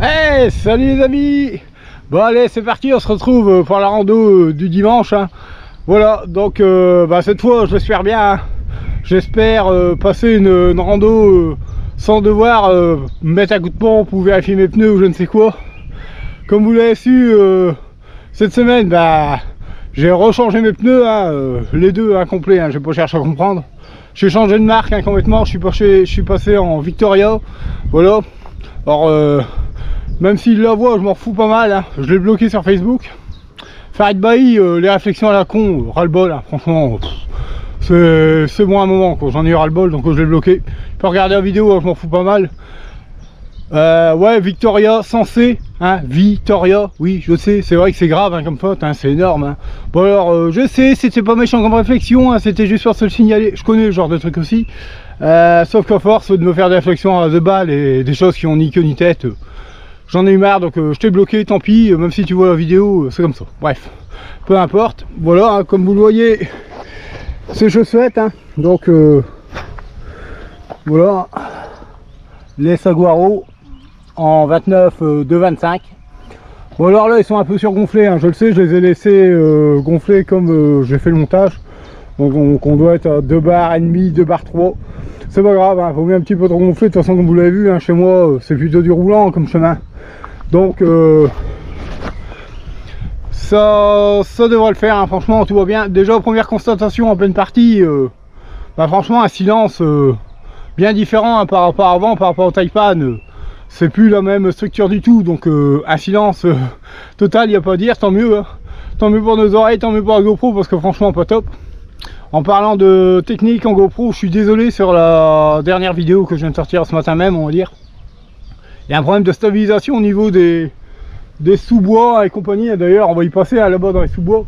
Hey, salut les amis. Bon allez, c'est parti, on se retrouve pour la rando du dimanche, hein. Voilà, donc cette fois je l'espère bien, hein. J'espère passer une rando sans devoir me mettre un coup de pompe ou vérifier mes pneus ou je ne sais quoi. Comme vous l'avez su, cette semaine, j'ai rechangé mes pneus, hein, les deux incomplets, hein, j'ai pas cherché à comprendre. J'ai changé de marque, hein, complètement, je suis passé en Victoria, voilà. Alors, même s'il la voit, je m'en fous pas mal, hein. Je l'ai bloqué sur Facebook. Farid Bailly, les réflexions à la con, ras-le-bol, hein. Franchement, c'est bon un moment, j'en ai eu ras-le-bol, donc je l'ai bloqué. Tu peux regarder la vidéo, hein, je m'en fous pas mal. Ouais, Victoria, censé, hein, Victoria, oui, je sais, c'est vrai que c'est grave, hein, comme faute, hein, c'est énorme, hein. Bon alors, je sais, c'était pas méchant comme réflexion, hein, c'était juste pour se le signaler, je connais ce genre de truc aussi. Sauf qu'à force de me faire des réflexions à 2 balles et des choses qui ont ni queue ni tête, j'en ai eu marre, donc je t'ai bloqué, tant pis, même si tu vois la vidéo, c'est comme ça. Bref, peu importe. Voilà, hein, comme vous le voyez, ces chaussettes, hein, donc voilà, les Saguaro en 29 de 25. Bon alors là, ils sont un peu surgonflés, hein, je le sais, je les ai laissés gonfler comme j'ai fait le montage. Donc on doit être à 2 bars et demi, 2 bars 3. C'est pas grave, hein, faut bien un petit peu trop gonfler. De toute façon, comme vous l'avez vu, hein, chez moi, c'est plutôt du roulant comme chemin. Donc ça devrait le faire, hein, franchement, tout va bien. Déjà, première constatation en pleine partie, franchement, un silence bien différent, hein, par rapport à avant, par rapport au Taipan. C'est plus la même structure du tout, donc un silence total, il n'y a pas à dire, tant mieux, hein. Tant mieux pour nos oreilles, tant mieux pour la GoPro, parce que franchement, pas top. En parlant de technique en GoPro, je suis désolé sur la dernière vidéo que je viens de sortir ce matin même, on va dire. Il y a un problème de stabilisation au niveau des sous-bois et compagnie. D'ailleurs, on va y passer là-bas dans les sous-bois.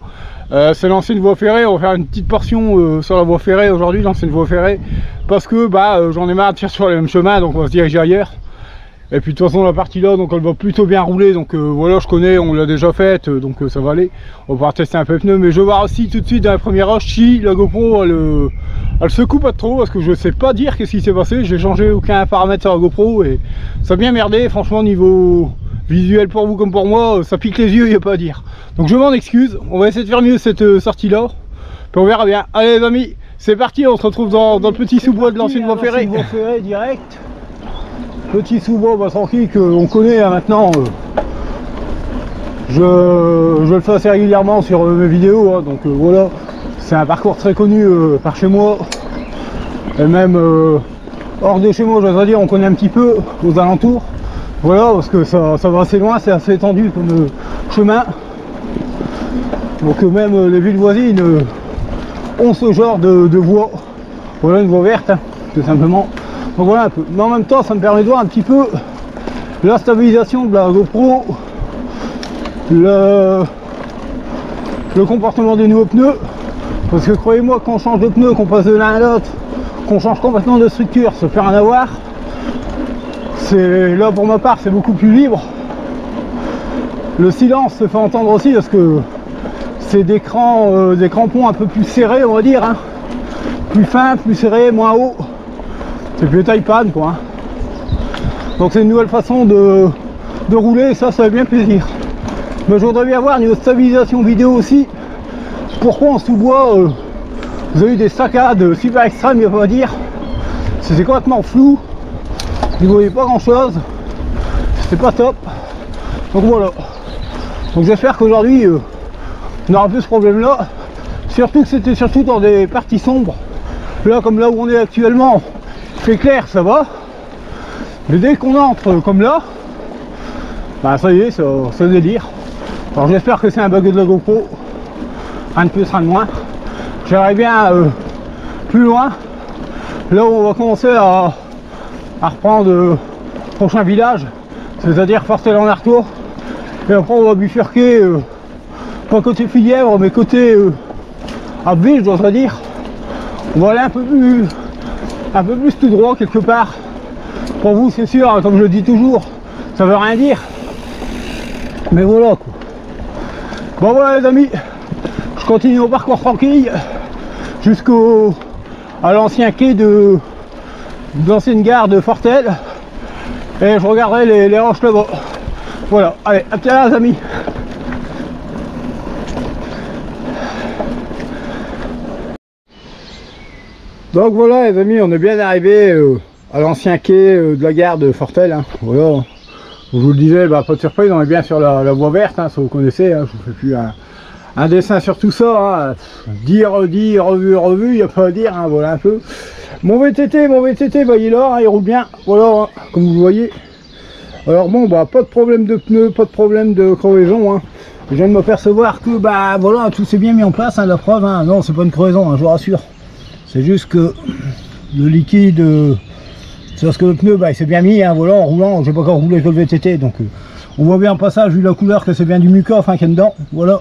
C'est l'ancienne voie ferrée, on va faire une petite portion sur la voie ferrée aujourd'hui, l'ancienne voie ferrée. Parce que j'en ai marre de faire sur les mêmes chemins, donc on va se diriger ailleurs. Et puis de toute façon la partie là, donc elle va plutôt bien rouler, donc voilà, je connais, on l'a déjà faite, donc ça va aller. On va pouvoir tester un peu les pneus, mais je vais voir aussi tout de suite dans la première roche si la GoPro elle secoue pas trop, parce que je sais pas dire qu'est-ce qui s'est passé. J'ai changé aucun paramètre sur la GoPro et ça a bien merdé, franchement, niveau visuel pour vous comme pour moi, ça pique les yeux, il n'y a pas à dire. Donc je m'en excuse, on va essayer de faire mieux cette sortie là, puis on verra bien. Allez les amis, c'est parti, on se retrouve dans le petit sous-bois de l'ancienne voie ferrée. Direct. Petit sous-bois tranquille qu'on connaît, hein, maintenant. Je le fais assez régulièrement sur mes vidéos, hein, donc voilà, c'est un parcours très connu par chez moi. Et même hors de chez moi, je dois dire, on connaît un petit peu aux alentours. Voilà, parce que ça va assez loin, c'est assez étendu comme chemin. Donc même les villes voisines ont ce genre de voie. Voilà, une voie verte, hein, tout simplement. Donc voilà un peu, mais en même temps ça me permet de voir un petit peu la stabilisation de la GoPro, le comportement des nouveaux pneus, parce que croyez-moi, quand on change de pneus, qu'on passe de l'un à l'autre, qu'on change complètement de structure, ça fait rien à voir. C'est là, pour ma part, c'est beaucoup plus libre. Le silence se fait entendre aussi parce que c'est des crampons un peu plus serrés, on va dire, hein. Plus fins, plus serrés, moins haut. C'est plus Taipan, quoi, hein. Donc c'est une nouvelle façon de rouler, et ça fait bien plaisir. Mais je voudrais bien voir niveau stabilisation vidéo aussi, pourquoi en sous-bois vous avez eu des saccades super extrêmes, il n'y a pas à dire. C'était complètement flou, vous ne voyez pas grand chose, c'était pas top. Donc voilà, donc j'espère qu'aujourd'hui on aura plus ce problème là, surtout que c'était surtout dans des parties sombres. Là, comme là où on est actuellement, c'est clair, ça va, mais dès qu'on entre comme là, ça y est, c'est délire. Alors j'espère que c'est un bug de la GoPro, rien de plus, rien de moins. J'aimerais bien plus loin, là où on va commencer à reprendre le prochain village, c'est-à-dire Forcel en retour, et après on va bifurquer, pas côté Filièvre, mais côté Abbeville, je dois dire. On va aller un peu plus tout droit quelque part. Pour vous, c'est sûr, comme je le dis toujours, ça veut rien dire, mais voilà quoi. Bon voilà les amis, je continue au parcours tranquille à l'ancien quai de l'ancienne gare de Fortel, et je regarderai les roches là-bas. Voilà, allez, à tout à l'heure les amis. Donc voilà les amis, on est bien arrivé à l'ancien quai de la gare de Fortel. Hein. Voilà. Je vous le disais, bah, pas de surprise, on est bien sur la voie verte, hein, ça vous connaissez, hein. Je vous fais plus un dessin sur tout ça. Hein. Dit, redit, revu, il n'y a pas à dire, hein, voilà un peu. Mon VTT, bah, il est là, hein, il roule bien, voilà, hein, comme vous le voyez. Alors bon, bah pas de problème de pneus, pas de problème de crevaison. Hein. Je viens de m'apercevoir que bah voilà, tout s'est bien mis en place, hein, la preuve. Hein. Non, c'est pas une crevaison, hein, je vous rassure. C'est juste que le liquide, c'est parce que le pneu, bah, il s'est bien mis, hein, voilà, en roulant. J'ai pas encore roulé que le VTT, donc on voit bien en passage, vu la couleur, que c'est bien du mucoff, enfin, qu'il y a dedans, voilà.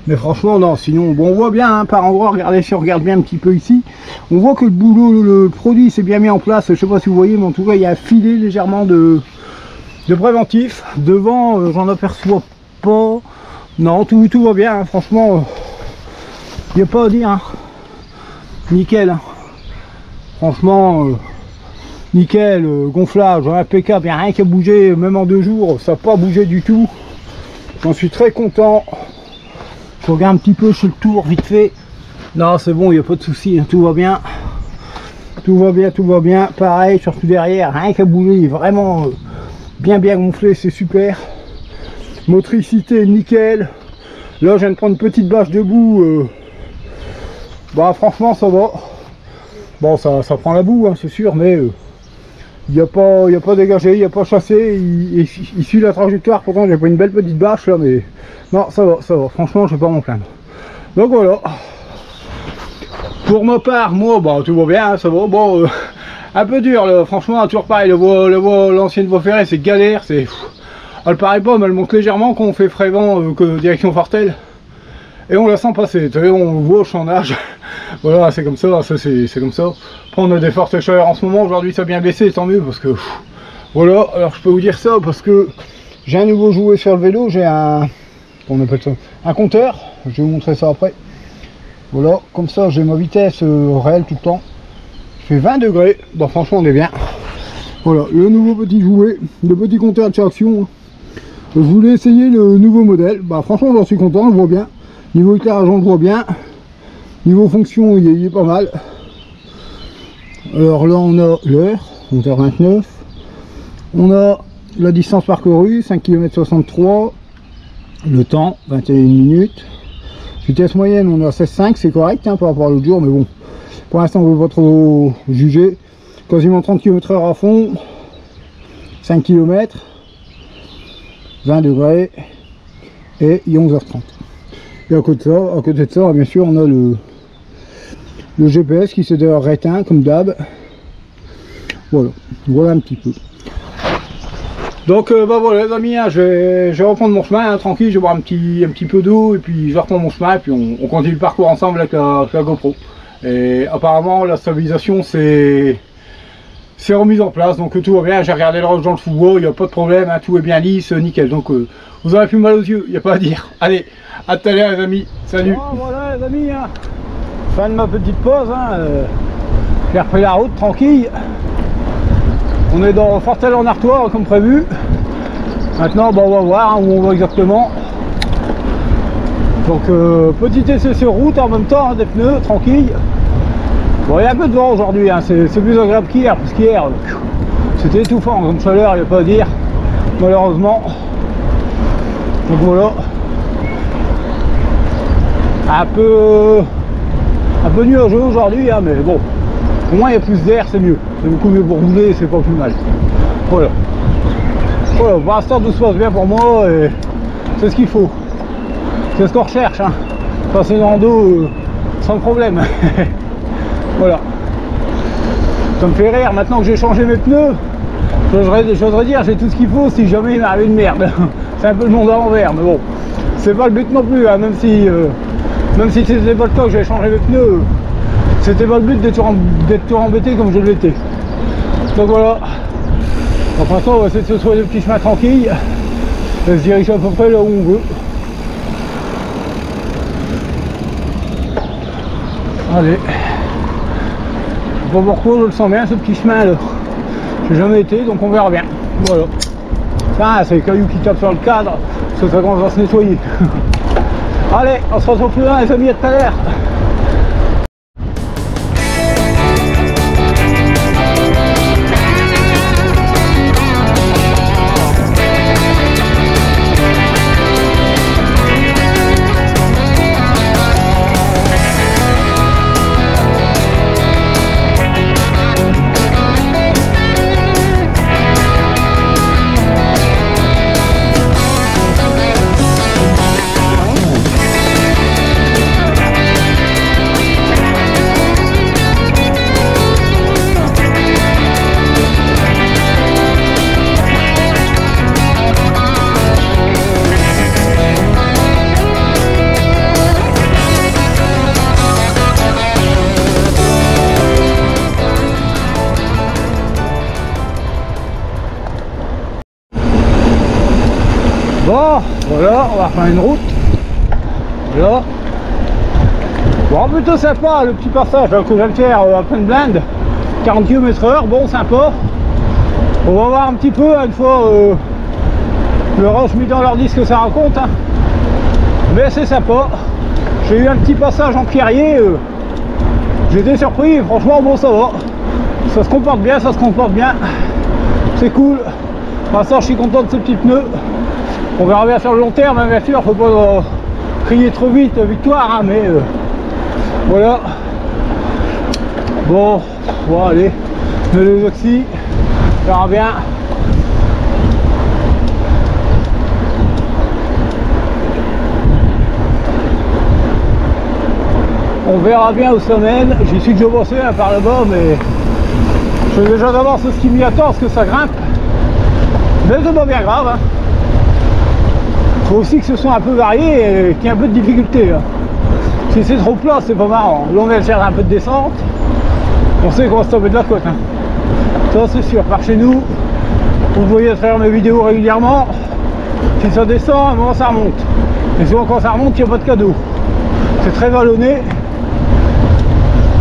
Mais franchement, non, sinon, bon, on voit bien, hein, par endroit, regardez, si on regarde bien un petit peu ici, on voit que le boulot, le produit s'est bien mis en place. Je sais pas si vous voyez, mais en tout cas, il y a un filet légèrement de préventif. Devant, j'en aperçois pas. Non, tout va bien, hein, franchement, il n'y a pas à dire. Hein. Nickel. Hein. Franchement, nickel, gonflage, impeccable, il n'y a rien qui a bougé, même en 2 jours, ça n'a pas bougé du tout. J'en suis très content. Je regarde un petit peu chez le tour, vite fait. Non, c'est bon, il n'y a pas de souci, hein, tout va bien. Tout va bien. Pareil, surtout derrière, rien qui a bougé, vraiment bien gonflé, c'est super. Motricité, nickel. Là, je viens de prendre une petite bâche debout. Bah, franchement, ça va. Bon, ça prend la boue, hein, c'est sûr, mais il n'y a pas dégagé, il n'y a pas chassé, il suit la trajectoire. Pourtant, j'ai pas une belle petite bâche là, mais non, ça va, franchement, je vais pas m'en plaindre. Donc voilà. Pour ma part, moi, bah, tout va bien, hein, ça va. Bon, un peu dur, là, franchement, toujours pareil, l'ancienne voie ferrée, c'est galère, c'est. Elle paraît pas, mais elle monte légèrement quand on fait Frévent, direction Fortel. Et on la sent passer, tu sais, on voit au champ nage. Voilà, c'est comme ça, c'est comme ça. Après, on a des fortes chaleurs en ce moment, aujourd'hui ça a bien baissé, tant mieux, parce que voilà. Alors je peux vous dire ça parce que j'ai un nouveau jouet sur le vélo, j'ai un, comment on appelle ça, un compteur. Je vais vous montrer ça après. Voilà, comme ça j'ai ma vitesse réelle tout le temps. Je fais 20 degrés, bah franchement on est bien. Voilà, le nouveau petit jouet, le petit compteur de traction. Je voulais essayer le nouveau modèle, bah franchement j'en suis content, je vois bien. Niveau éclairage on le voit bien. Niveau fonction il est pas mal. Alors là on a l'heure, 11h29. On a la distance parcourue, 5 km 63. Le temps, 21 minutes. Vitesse moyenne on a 16,5, c'est correct hein, par rapport à l'autre jour, mais bon. Pour l'instant on ne veut pas trop juger. Quasiment 30 km/h à fond. 5 km. 20 degrés. Et il est 11h30. Et à côté de ça, bien sûr, on a le GPS qui s'est d'ailleurs éteint, comme d'hab. Voilà un petit peu. Donc, bah voilà les amis, hein, je vais reprendre mon chemin, hein, tranquille, je vais boire un petit peu d'eau, et puis je vais reprendre mon chemin, et puis on continue le parcours ensemble avec la GoPro. Et apparemment, la stabilisation, c'est remise en place, donc tout va bien. J'ai regardé le roche dans le foubois, il n'y a pas de problème, hein, tout est bien lisse, nickel. Donc vous aurez plus mal aux yeux, il n'y a pas à dire. Allez, à tout à l'heure les amis, salut. Bon, voilà les amis, hein. Fin de ma petite pause, hein. J'ai repris la route tranquille. On est dans Fortel en Artois comme prévu. Maintenant bon, on va voir hein, où on va exactement. Donc petit essai sur route en même temps, hein, des pneus, tranquille. Bon, il y a un peu de vent aujourd'hui, hein. C'est plus agréable qu'hier, parce qu'hier c'était étouffant comme chaleur, il n'y a pas à dire, malheureusement. Donc voilà. Un peu nuageux aujourd'hui, hein, mais bon, au moins il y a plus d'air, c'est mieux. C'est beaucoup mieux pour rouler, c'est pas plus mal. Voilà. Voilà, pour l'instant tout se passe bien pour moi, et c'est ce qu'il faut. C'est ce qu'on recherche, hein. Passer dans le dos sans problème. Voilà. Ça me fait rire, maintenant que j'ai changé mes pneus, j'oserais dire j'ai tout ce qu'il faut si jamais il m'arrive une merde. C'est un peu le monde à l'envers, mais bon, c'est pas le but non plus, hein, même si c'était pas le cas que j'avais changé mes pneus, c'était pas le but d'être tout embêté comme je l'étais. Donc voilà. Donc maintenant on va essayer de se trouver des petits chemins tranquilles et se diriger à peu près là où on veut. Allez. Bon, pourquoi je le sens bien ce petit chemin là. J'ai jamais été, donc on verra bien. Voilà. Tiens, c'est les cailloux qui tapent sur le cadre, parce que ça commence à se nettoyer. Allez, on se retrouve plus loin les amis, à tout à l'heure. Bon, voilà, on va faire une route. Voilà. Bon, plutôt sympa le petit passage que je vais le faire à pleine blinde. 40 km/h, bon, sympa. On va voir un petit peu une fois le rush mis dans leur disque que ça raconte. Hein. Mais c'est sympa. J'ai eu un petit passage en pierrier. J'étais surpris, franchement, bon, ça va. Ça se comporte bien, ça se comporte bien. C'est cool. Pour l'instant, je suis content de ces petits pneus. On verra bien sur le long terme, hein, bien sûr, faut pas crier trop vite victoire, hein, mais voilà. Bon, allez, les oxy, on verra bien. On verra bien où ça mène. J'y suis que je bossais hein, par là-bas, mais je sais déjà d'avance ce qui m'y attend, parce que ça grimpe. Mais c'est pas bien grave. Hein. Faut aussi que ce soit un peu varié et qu'il y ait un peu de difficulté. Hein. Si c'est trop plat, c'est pas marrant. Là, on vient de faire un peu de descente. On sait qu'on va se tomber de la côte. Hein. Ça, c'est sûr. Par chez nous, vous voyez à travers mes vidéos régulièrement, si ça descend, à un moment ça remonte. Et souvent, quand ça remonte, il n'y a pas de cadeau. C'est très vallonné.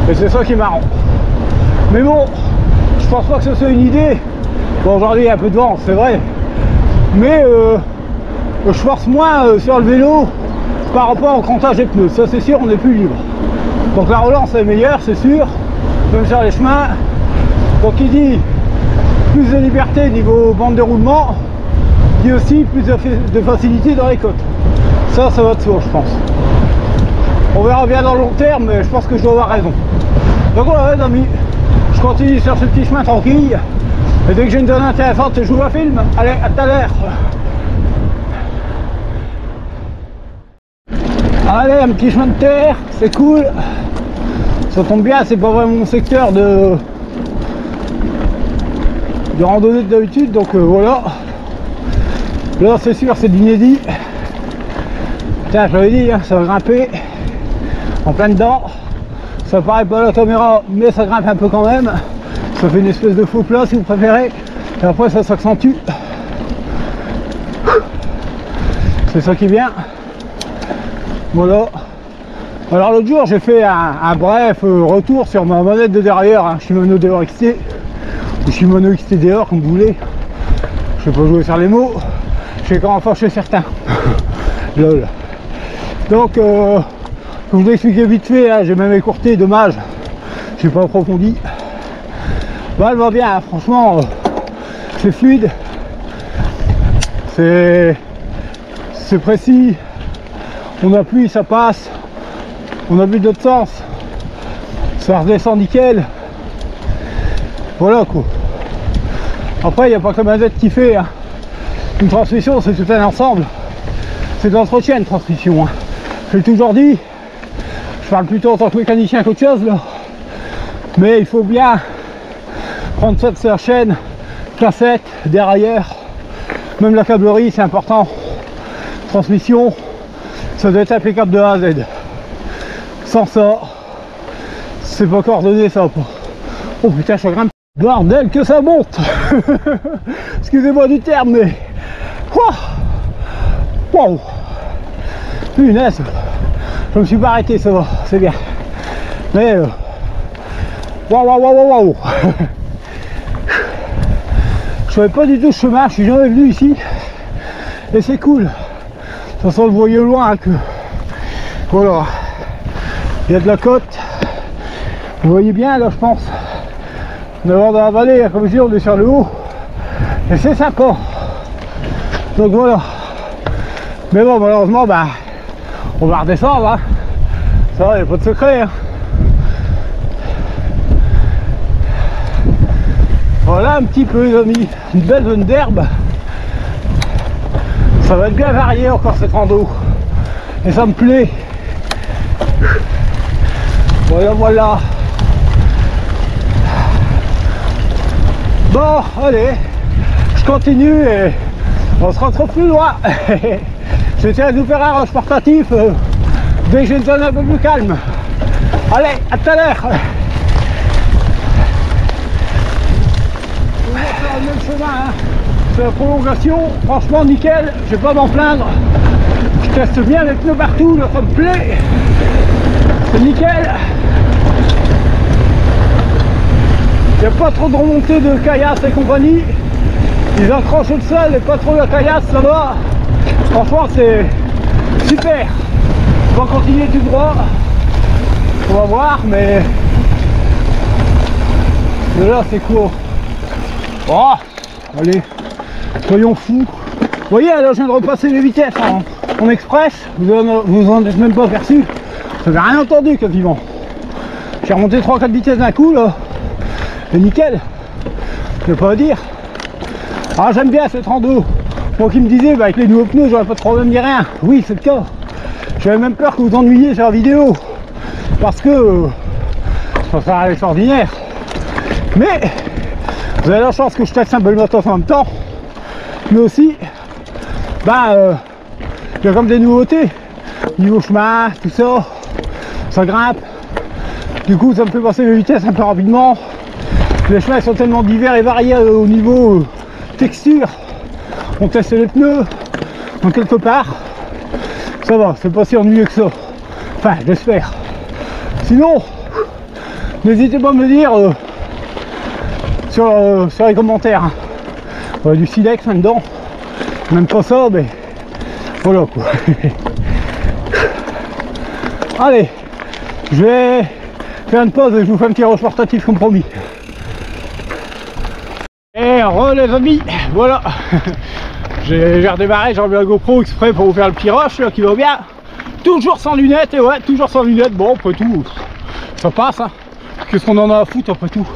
Et c'est ça qui est marrant. Mais bon, je pense pas que ce soit une idée. Bon, aujourd'hui, il y a un peu de vent, c'est vrai. Mais je force moins sur le vélo par rapport au crantage des pneus. Ça, c'est sûr, on est plus libre. Donc la relance est meilleure, c'est sûr. Même sur les chemins. Donc il dit plus de liberté niveau bande de roulement. Il dit aussi plus de facilité dans les côtes. Ça va de soi, je pense. On verra bien dans le long terme, mais je pense que je dois avoir raison. Donc voilà les amis, je continue sur ce petit chemin tranquille. Et dès que j'ai une zone intéressante, je vous la filme. Allez, à tout à l'heure. Allez, un petit chemin de terre, c'est cool. Ça tombe bien, c'est pas vraiment mon secteur de randonnée d'habitude, donc voilà. Là, c'est sûr, c'est de l'inédit. Tiens, je l'avais dit, hein, ça va grimper en plein dedans. Ça paraît pas à la caméra, mais ça grimpe un peu quand même. Ça fait une espèce de faux plat si vous préférez. Et après, ça s'accentue. C'est ça qui est bien. Voilà. Alors l'autre jour j'ai fait un bref retour sur ma manette de derrière, hein, Shimano DR XT ou Shimano XT-DR comme vous voulez. Je sais pas jouer sur les mots, je sais comment fâcher certains. Lol. Donc je vous ai expliqué vite fait, hein, j'ai même écourté, dommage, j'ai pas approfondi. Bah, elle va bien, hein, franchement c'est fluide, c'est précis. On appuie, ça passe. On appuie de l'autre sens. Ça redescend nickel. Voilà quoi. Après, il n'y a pas que ma tête qui fait. Hein. Une transmission, c'est tout un ensemble. C'est de l'entretien, une transmission. Hein. Je l'ai toujours dit. Je parle plutôt en tant que mécanicien qu'autre chose là. Mais il faut bien prendre soin de sa chaîne, cassette, derrière. Même la câblerie, c'est important. Transmission. Ça doit être impeccable de A à Z. Sans ça, c'est pas coordonné ça. Oh putain, je grimpe. Bordel que ça monte. Excusez-moi du terme, mais... Wow. Punaise. Je me suis pas arrêté, ça va, c'est bien. Mais... Waouh. Je savais pas du tout ce chemin, je suis jamais venu ici. Et c'est cool. De toute façon, vous voyez au loin que voilà, il y a de la côte. Vous voyez bien là, je pense. Devant dans la vallée, comme je dis, on est sur le haut. Et c'est sympa. Donc voilà. Mais bon, malheureusement, bah, on va redescendre. Hein. Ça va, il n'y a pas de secret. Hein. Voilà un petit peu, les amis. Une belle zone d'herbe. Ça va être bien varié encore cette rando. Et ça me plaît. Voilà, voilà. Bon, allez. Je continue et on se retrouve plus loin. J'essaie de vous faire un rush portatif dès que j'ai une zone un peu plus calme. Allez, à tout à l'heure. On va faire le même chemin. Hein. C'est la prolongation. Franchement, nickel. Je vais pas m'en plaindre. Je teste bien les pneus partout. Là, ça me plaît. C'est nickel. Il n'y a pas trop de remontée de caillasse et compagnie. Ils accrochent le sol et pas trop de caillasse, ça va. Franchement, c'est super. On va continuer tout droit. On va voir, mais là, c'est court. Oh, allez, soyons fous. Vous voyez, là, je viens de repasser les vitesses en express. Vous en êtes même pas aperçu. Vous n'avez rien entendu quasiment. J'ai remonté 3-4 vitesses d'un coup, là. C'est nickel. Je vais pas à dire. Ah, j'aime bien cette rando. Moi qui me disais, bah, avec les nouveaux pneus, j'aurais pas de problème ni rien. Oui, c'est le cas. J'avais même peur que vous ennuyiez sur la vidéo. Parce que ça sert à l'extraordinaire. Mais vous avez la chance que je teste un peu le matos en même temps. Mais aussi, bah, il y a comme des nouveautés. Niveau chemin, tout ça. Ça grimpe. Du coup, ça me fait passer les vitesses un peu rapidement. Les chemins sont tellement divers et variés au niveau texture. On teste les pneus, donc quelque part, ça va, c'est pas si ennuyeux que ça. Enfin, j'espère. Sinon, n'hésitez pas à me le dire sur les commentaires. Hein. Du silex là-dedans, même pas ça, mais voilà quoi. Allez, je vais faire une pause et je vous fais un petit rush portatif comme promis. Et re les amis, voilà. J'ai redémarré, j'ai remis la GoPro exprès pour vous faire le petit rush là, qui va bien. Toujours sans lunettes, et ouais, toujours sans lunettes. Bon, après tout, ça passe. Hein. Qu'est-ce qu'on en a à foutre après tout?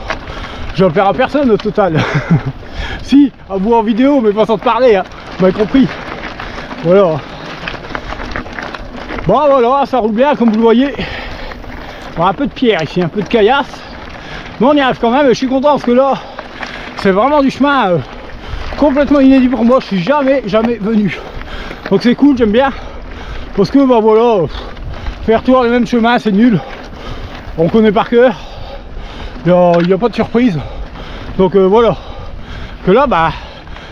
J'en perds à personne au total. Si, à vous en vidéo, mais pas sans te parler, hein. Vous m'avez compris. Voilà. Bon, voilà, ça roule bien comme vous le voyez. Bon, un peu de pierre ici, un peu de caillasse. Mais on y arrive quand même, et je suis content parce que là, c'est vraiment du chemin complètement inédit pour moi. Je suis jamais venu. Donc c'est cool, j'aime bien. Parce que bah voilà, faire toujours les mêmes chemins, c'est nul. On connaît par cœur. Il n'y a pas de surprise. Donc voilà. Que là, bah,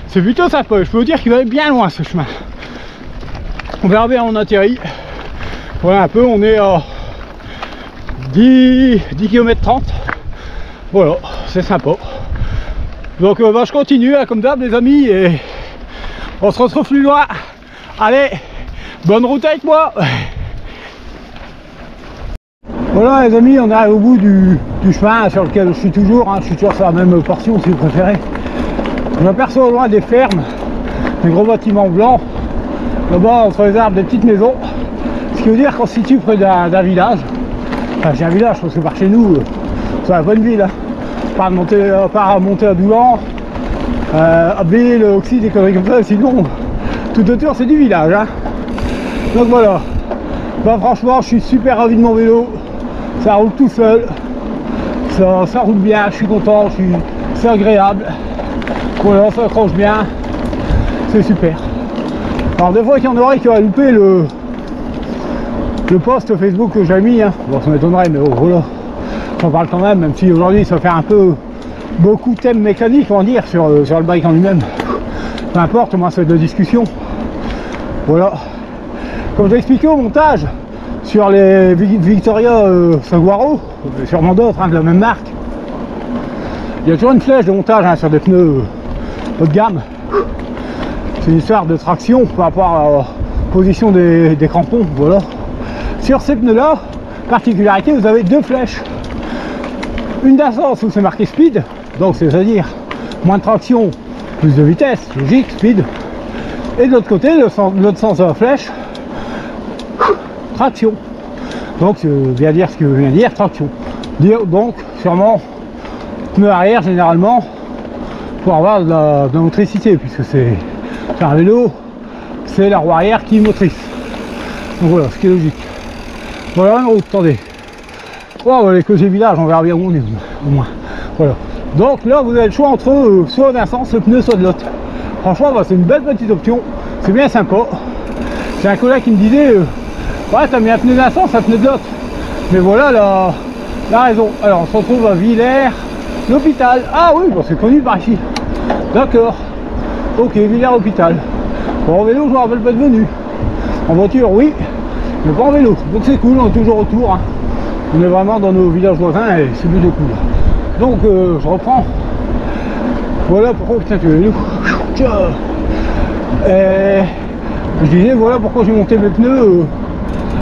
c'est plutôt sympa. Je peux vous dire qu'il va aller bien loin ce chemin. On verra bien, on atterrit. Voilà un peu, on est à 10 km 30. Voilà, c'est sympa. Donc bah, je continue hein, comme d'hab les amis et on se retrouve plus loin. Allez, bonne route avec moi. Voilà les amis, on arrive au bout du chemin sur lequel je suis toujours. Hein, je suis toujours sur la même portion si vous préférez. J'aperçois au loin des fermes, des gros bâtiments blancs. Là-bas entre les arbres des petites maisons. Ce qui veut dire qu'on se situe près d'un village. Enfin j'ai un village parce que par chez nous, c'est une bonne ville. Hein. Pas à monter à Doulan, Abbé, Oxy, des conneries comme ça, sinon tout autour c'est du village. Hein. Donc voilà, bah, franchement je suis super ravi de mon vélo, ça roule tout seul, ça roule bien, je suis content, c'est agréable, voilà, ça accroche bien, c'est super. Alors des fois qu'il y en aurait qui auraient loupé le post Facebook que j'ai mis, hein. Bon ça m'étonnerait mais oh, voilà. J'en parle quand même si aujourd'hui ça fait un peu beaucoup de thèmes mécaniques on va dire sur le bike en lui-même. Peu importe, moi c'est de la discussion. Voilà. Comme j'ai expliqué au montage sur les Victoria Saguaro, sûrement d'autres hein, de la même marque, il y a toujours une flèche de montage hein, sur des pneus haut de gamme. C'est une histoire de traction par rapport à la position des crampons, voilà. Sur ces pneus là, particularité, vous avez deux flèches. Une d'un sens où c'est marqué speed, donc c'est-à-dire moins de traction, plus de vitesse, logique, speed. Et de l'autre côté, l'autre sens de la flèche, traction. Donc ça veut bien dire ce que veut dire traction. Donc sûrement pneu arrière généralement pour avoir de la motricité, puisque c'est un vélo, c'est la roue arrière qui motrice. Donc voilà, ce qui est logique. Voilà une route, attendez. Oh, les causes village, on verra bien où on est au moins. Voilà. Donc là vous avez le choix entre soit d'un sens le pneu, soit de l'autre. Franchement bah, c'est une belle petite option, c'est bien sympa. C'est un collègue qui me disait ouais t'as mis un pneu d'un sens, un pneu de l'autre. Mais voilà la raison. Alors on se retrouve à Villers, l'hôpital. Ah oui, bon, c'est connu par ici. D'accord. Ok, Villers hôpital. Bon, en vélo je me rappelle pas de venu. En voiture oui, mais pas en vélo. Donc c'est cool, on est toujours autour. Hein. On est vraiment dans nos villages voisins et c'est plutôt cool. Donc je reprends. Voilà pourquoi, putain tu es vélo. Je disais voilà pourquoi j'ai monté mes pneus,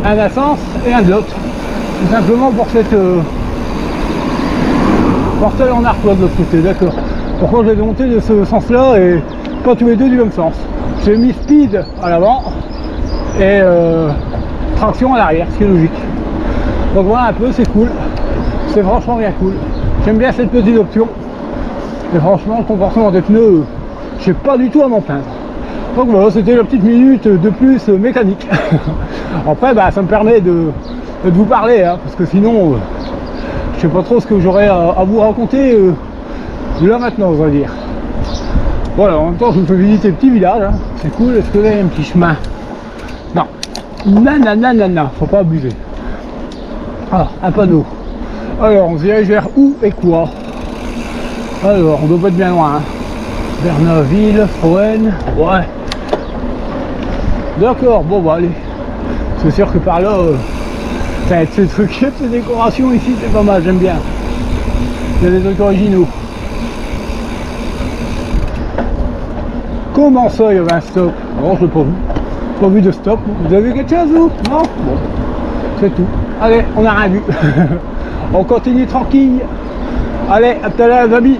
un d'un sens et un de l'autre. Tout simplement pour cette portail en arc là de l'autre côté, d'accord. Pourquoi je l'ai monté de ce sens là et pas tous les deux du même sens. J'ai mis speed à l'avant et traction à l'arrière, ce qui est logique. Donc voilà un peu, c'est cool. C'est franchement bien cool. J'aime bien cette petite option. Et franchement le comportement des pneus, je sais pas du tout à m'en plaindre. Donc voilà, c'était la petite minute de plus mécanique. Après bah, ça me permet de vous parler, hein, parce que sinon je sais pas trop ce que j'aurais à vous raconter là maintenant, on va dire. Voilà, en même temps je vous fais visiter le petit village, hein. C'est cool. Est-ce que vous avez un petit chemin? Non, nanana, faut pas abuser. Ah, un panneau. Alors on se dirige vers où et quoi? Alors on doit pas être bien loin, hein. Bernaville, Froen, ouais. D'accord, bon bah allez. C'est sûr que par là, ces trucs, ces décorations ici, c'est pas mal, j'aime bien. Il y a des trucs originaux. Comment ça, il y avait un stop? Alors je l'ai pas vu. Pas vu de stop. Vous avez vu quelque chose vous? Non? Bon, c'est tout. Allez, on n'a rien vu. On continue tranquille. Allez, à tout à l'heure les amis.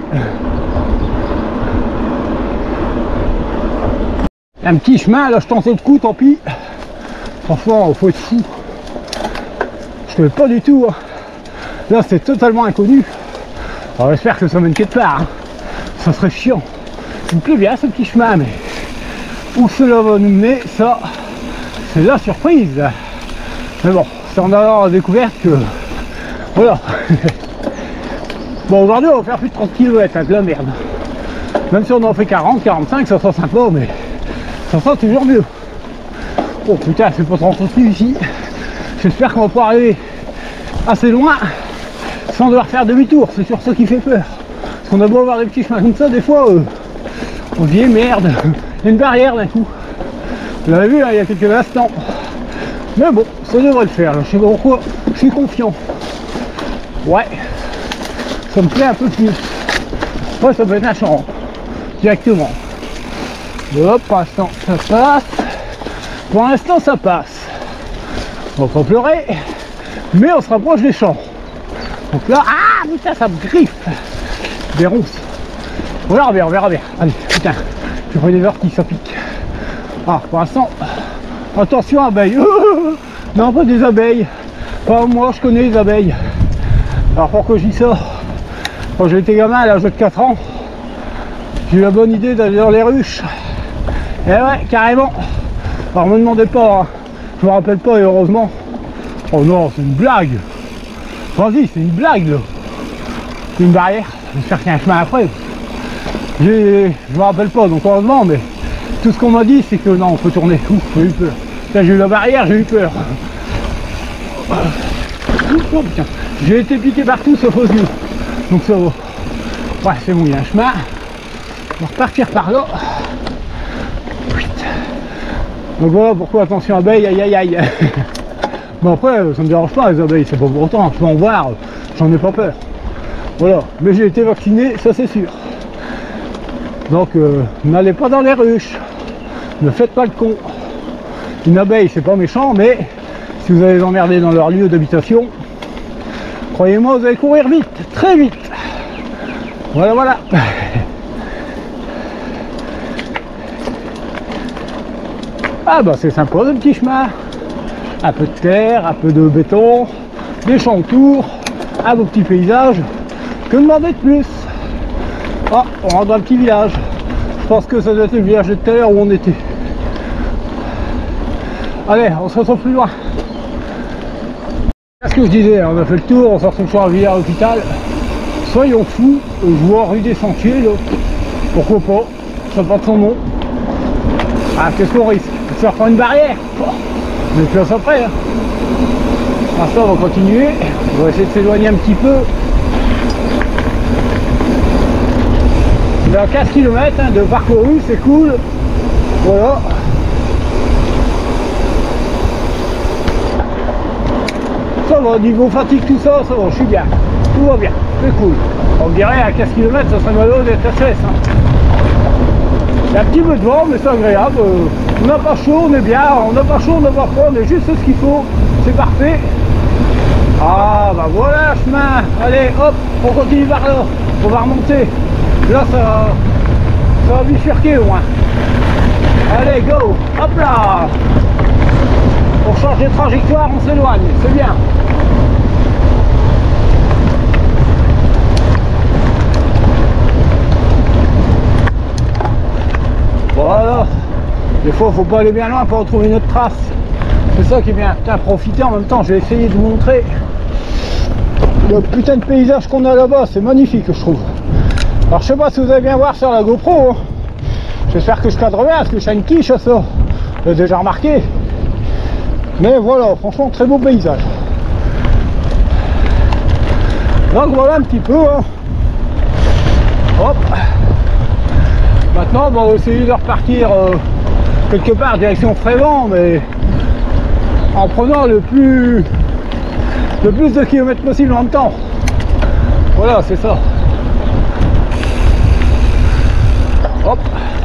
Un petit chemin, là je tente le coup, tant pis. Franchement, faut être fou. Je ne sais pas du tout. Hein. Là c'est totalement inconnu. Alors j'espère que ça mène quelque part. Hein. Ça serait chiant. Il me plaît bien ce petit chemin, mais où cela va nous mener, ça, c'est la surprise. Mais bon, c'est en allant à la découverte que... Voilà. Bon, aujourd'hui on va faire plus de 30 km, hein, de la merde. Même si on en fait 40, 45, ça sera sympa, mais ça sera toujours mieux. Oh putain, c'est pas trop continu ici. J'espère qu'on va pouvoir arriver assez loin sans devoir faire demi-tour. C'est sur ça qui fait peur. Parce qu'on a beau avoir des petits chemins comme ça, des fois, on se dit merde, il y a une barrière d'un coup. Vous l'avez vu hein, il y a quelques instants. Mais bon, ça devrait le faire. Là. Je sais pas pourquoi, je suis confiant. Ouais, ça me plaît un peu plus. Ouais, ça peut être un champ directement. Hop, pour l'instant ça passe. Pour l'instant ça passe. On va pas pleurer, mais on se rapproche des champs. Donc là, ah putain, ça me griffe. Des ronces. On verra bien, on verra bien. Allez, putain, je vois des vertiges, ça pique. Ah, pour l'instant, attention abeilles. Non, pas des abeilles. Pas moi, je connais les abeilles. Alors pourquoi je dis ça? Quand j'étais gamin à l'âge de 4 ans, j'ai eu la bonne idée d'aller dans les ruches. Et ouais, carrément. Alors me demandez pas, hein. Je me rappelle pas et heureusement. Oh non, c'est une blague. Vas-y, c'est une blague là. C'est une barrière. J'espère qu'il y a un chemin après. Je me rappelle pas, donc heureusement, mais tout ce qu'on m'a dit, c'est que non, on peut tourner. Ouf, j'ai eu peur. Là, j'ai eu la barrière, j'ai eu peur. Oh putain, j'ai été piqué partout sauf aux yeux. Donc ça va. Ouais, c'est bon, il y a un chemin. On va repartir par là. Donc voilà pourquoi attention abeilles, aïe aïe aïe. Bon après ça me dérange pas les abeilles, c'est pas pour autant, je peux en voir, j'en ai pas peur. Voilà, mais j'ai été vacciné, ça c'est sûr. Donc n'allez pas dans les ruches, ne faites pas le con. Une abeille c'est pas méchant, mais si vous allez les emmerder dans leur lieu d'habitation, croyez-moi vous allez courir vite, très vite. Voilà voilà. Ah bah c'est sympa le petit chemin. Un peu de terre, un peu de béton, des champs autour, un beau petit paysage. Que demander de plus? Ah, on rentre dans le petit village. Je pense que ça doit être le village de tout à l'heure où on était. Allez, on se retrouve plus loin. Qu'est-ce que je disais? On a fait le tour, on se retrouve sur un village hôpital. Soyons fous, je vois rue des Sentiers, là. Pourquoi pas? Ça porte son nom. Ah, qu'est-ce qu'on risque? De se reprendre une barrière? Mais plus après. Hein. Pour l'instant, on va continuer. On va essayer de s'éloigner un petit peu. Il y a 15 km hein, de parcouru, c'est cool. Voilà. Ça va, au niveau fatigue, tout ça, ça va, je suis bien. Tout va bien, c'est cool. On dirait à 15 km, ça serait malheureux d'être HS. Hein. Il y a un petit peu de vent, mais c'est agréable. On n'a pas chaud, on est bien. On n'a pas chaud, on n'a pas froid, on est juste ce qu'il faut. C'est parfait. Ah, bah voilà le chemin. Allez, hop, on continue par là. On va remonter. Là, ça va bifurquer au moins. Allez, go. Hop là. On change de trajectoire, on s'éloigne. C'est bien. Voilà. Des fois, il faut pas aller bien loin pour retrouver notre trace. C'est ça qui est bien. Putain, profiter en même temps. Je vais essayer de vous montrer le putain de paysage qu'on a là-bas. C'est magnifique, je trouve. Alors, je sais pas si vous allez bien voir sur la GoPro. Hein. J'espère que je cadre bien parce que je suis une quiche à ça. J'ai déjà remarqué. Mais voilà, franchement, très beau paysage. Donc voilà un petit peu. Hein. Hop. Maintenant, on va essayer de repartir quelque part direction Frévent, mais en prenant le plus de kilomètres possible en même temps. Voilà, c'est ça. Hop,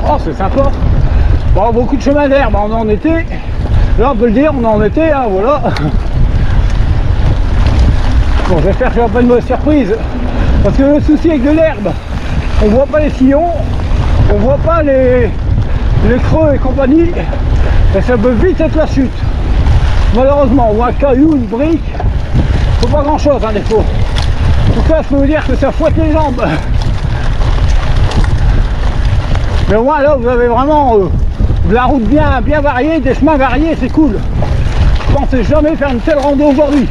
oh, c'est sympa. Bon, beaucoup de chemin d'herbe, on est en été. Là, on peut le dire, on est en été, hein, voilà. Bon, j'espère que je n'aurai pas une mauvaise surprise. Parce que le souci avec de l'herbe, on voit pas les sillons, on voit pas les creux et compagnie, et ça peut vite être la chute. Malheureusement, on voit un caillou, une brique, faut pas grand chose, hein, des fois. En tout cas, je peux vous dire que ça fouette les jambes. Mais au moins là, vous avez vraiment de la route bien variée, des chemins variés, c'est cool. Je pensais jamais faire une telle rando aujourd'hui.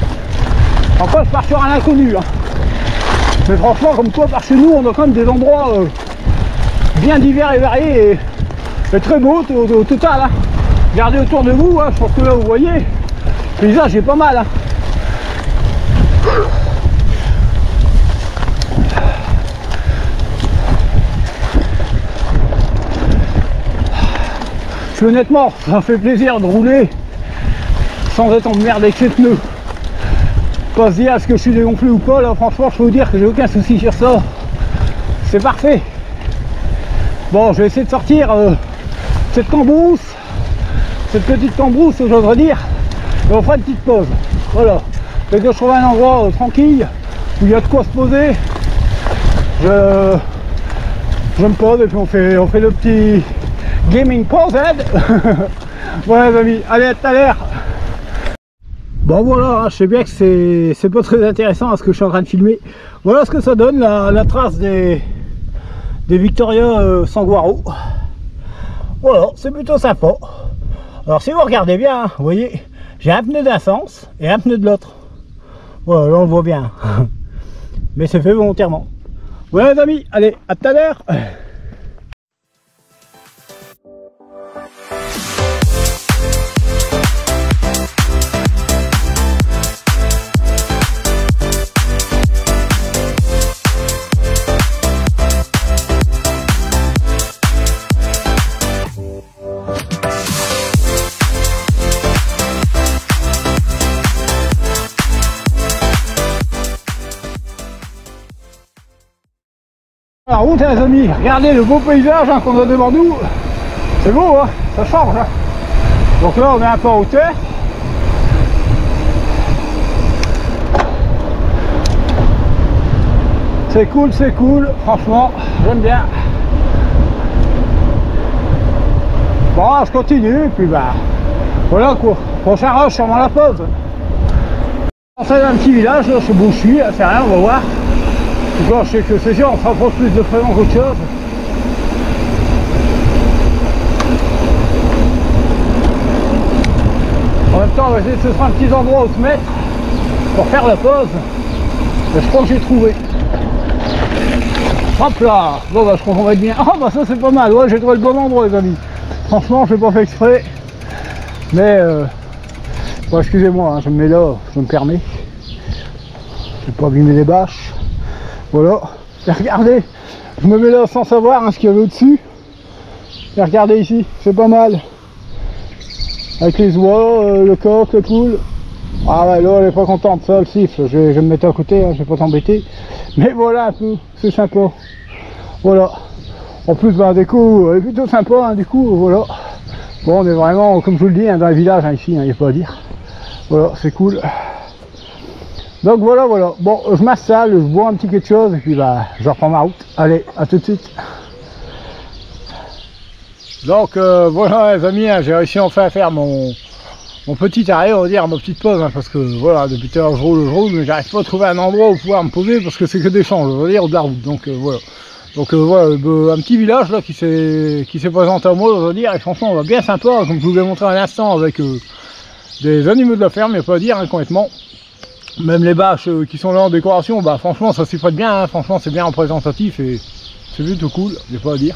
Encore, je pars sur un inconnu. Hein. Mais franchement, comme quoi, par chez nous, on a quand même des endroits bien divers et variés et très beaux au total. Hein. Regardez autour de vous, hein, je pense que là, vous voyez, le paysage est pas mal. Hein. Honnêtement, ça fait plaisir de rouler sans être emmerdé avec ces pneus. Pas se dire est-ce que je suis dégonflé ou pas, là franchement je peux vous dire que j'ai aucun souci sur ça. C'est parfait. Bon, je vais essayer de sortir cette cambrousse, cette petite cambrousse, j'oserais dire, et on fera une petite pause. Voilà. Dès que je trouve un endroit tranquille où il y a de quoi se poser, je me pose et puis on fait le petit gaming pause. Voilà les amis, allez à tout à l'heure. Bon voilà, hein, je sais bien que c'est pas très intéressant à ce que je suis en train de filmer. Voilà ce que ça donne, la trace des Victoria Sanguaro. Voilà, c'est plutôt sympa. Alors si vous regardez bien, hein, vous voyez, j'ai un pneu d'un sens et un pneu de l'autre. Voilà, là on le voit bien. Mais c'est fait volontairement. Voilà les amis, allez, à tout à l'heure. route, hein, les amis. Regardez le beau paysage hein, qu'on a devant nous. C'est beau, hein, ça change. Hein. Donc là, on est un peu en hauteur. C'est cool, franchement, j'aime bien. Bon, je continue, et puis bah, voilà quoi. Prochain rush, sûrement la pause. On est dans un petit village, là, je sais où je suis, c'est rien, on va voir. En tout cas, je sais que c'est sûr, on se rapproche plus de Frémont qu'autre chose. En même temps, on va essayer de se faire un petit endroit où se mettre pour faire la pause. Et je crois que j'ai trouvé. Hop là. Bon bah je crois qu'on va être bien. Ah bah ça c'est pas mal, ouais j'ai trouvé le bon endroit les amis. Franchement je l'ai pas fait exprès. Mais bon, excusez-moi, hein, je me mets là, je me permets. Je vais pas abîmer les bâches. Voilà. Et regardez, je me mets là sans savoir hein, ce qu'il y avait au-dessus. Et regardez ici, c'est pas mal. Avec les oies, le coq, le poule. Ah ouais, là elle est pas contente, ça le siffle. Je vais me mettre à côté, hein, je vais pas t'embêter. Mais voilà un peu, c'est sympa. Voilà. En plus, bah, déco, elle est plutôt sympa, hein, du coup, voilà. Bon, on est vraiment, comme je vous le dis, hein, dans les villages, hein, ici, il n'y a pas à dire. Voilà, c'est cool. Donc voilà, voilà. Bon, je m'installe, je bois un petit quelque chose, et puis bah, je reprends ma route. Allez, à tout de suite. Donc voilà les amis, hein, j'ai réussi enfin à faire mon petit arrêt, on va dire, ma petite pause, hein, parce que voilà, depuis tout à l'heure je roule, mais j'arrive pas à trouver un endroit où pouvoir me poser, parce que c'est que des champs, on va dire, de la route, donc voilà. Donc voilà, un petit village là qui s'est présenté à moi, on va dire, et franchement, on va bien sympa, comme je vous l'ai montré à l'instant, avec des animaux de la ferme, il n'y a pas à dire, hein, complètement. Même les bâches qui sont là en décoration, bah franchement, ça s'y prête bien, hein, franchement, c'est bien représentatif, et c'est plutôt cool, il n'y a pas à dire.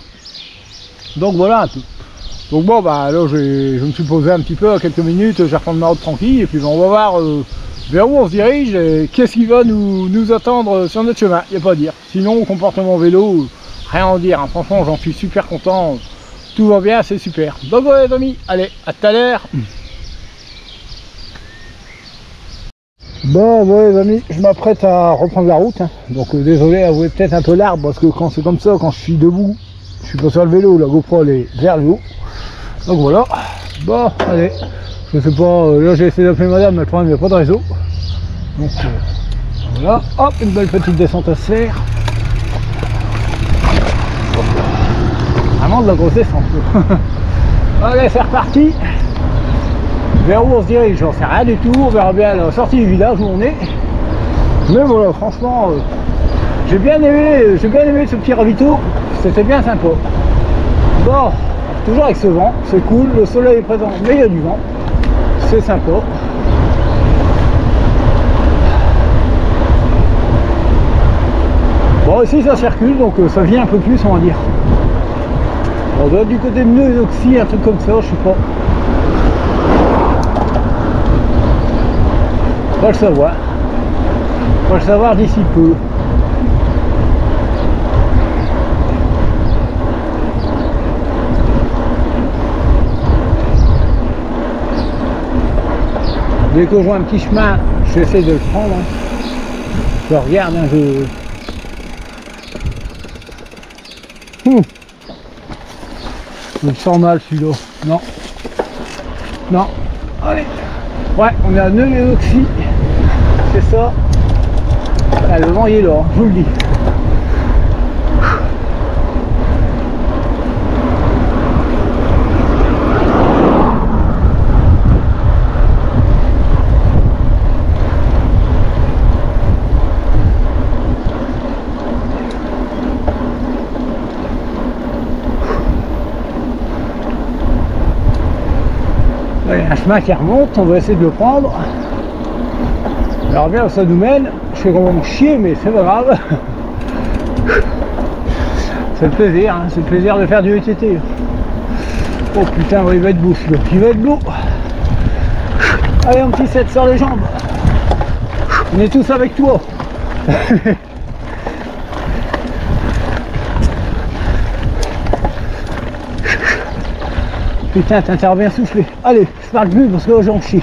Donc voilà un peu. Donc bon bah là je me suis posé un petit peu à quelques minutes, je vais reprendre ma route tranquille et puis on va voir vers où on se dirige et qu'est-ce qui va nous attendre sur notre chemin, il n'y a pas à dire. Sinon comportement vélo, rien à en dire, hein. Franchement j'en suis super content, tout va bien, c'est super. Donc voilà les amis, allez, à tout à l'heure. Bon voilà les amis, je m'apprête à reprendre la route, hein. Donc désolé, avouez peut-être un peu l'arbre parce que quand c'est comme ça, quand je suis debout, je suis pas sur le vélo, la GoPro elle est vers le haut. Donc voilà, bon allez, je sais pas, là j'ai essayé d'appeler madame, mais le problème il n'y a pas de réseau. Donc voilà, hop, une belle petite descente à se faire. Vraiment de la grosse descente. Allez, c'est reparti. Vers où on se dirige, j'en sais rien du tout, on verra bien à la sortie du village où on est. Mais voilà, franchement, j'ai bien aimé ce petit ravito, c'était bien sympa. Bon. Toujours avec ce vent, c'est cool, le soleil est présent, mais il y a du vent, c'est sympa. Bon, ici ça circule, donc ça vient un peu plus, on va dire. On doit être du côté de Neuilly, un truc comme ça, je sais pas. On va le savoir. On va le savoir d'ici peu. Dès que je vois un petit chemin, j'essaie de le prendre. Hein. Je regarde, hein, je me sens mal celui-là. Non. Non. Allez. Ouais, on est à Neuilly, c'est ça. Ah, le vent il est là, hein, je vous le dis. Un chemin qui remonte, on va essayer de le prendre. On verra bien où ça nous mène. Je fais vraiment chier, mais c'est pas grave. C'est le plaisir, hein. C'est le plaisir de faire du VTT. Oh putain, il va être beau celui-là. Il va être beau. Allez, un petit 7 sur les jambes. On est tous avec toi. Putain, t'interviens soufflé. Allez, je parle plus parce que j'en chie.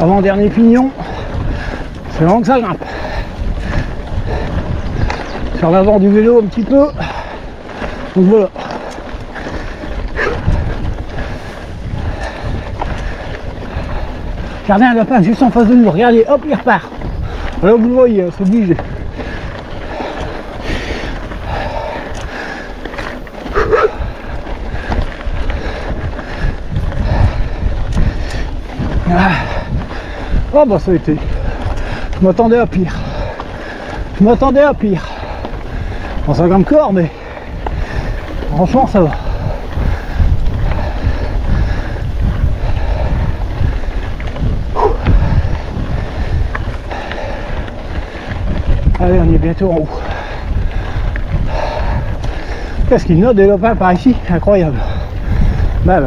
Avant-dernier pignon. C'est vraiment que ça grimpe. Sur l'avant du vélo un petit peu. Donc voilà. Regardez un lapin juste en face de nous. Regardez, hop, il repart. Là vous le voyez, c'est obligé. Oh bah ça a été. Je m'attendais à pire. Je m'attendais à pire. Bon, ça grimpe corps, mais franchement ça va. Allez, on est bientôt en haut. Qu'est-ce qu'il y a des lapins par ici? Incroyable. Bah.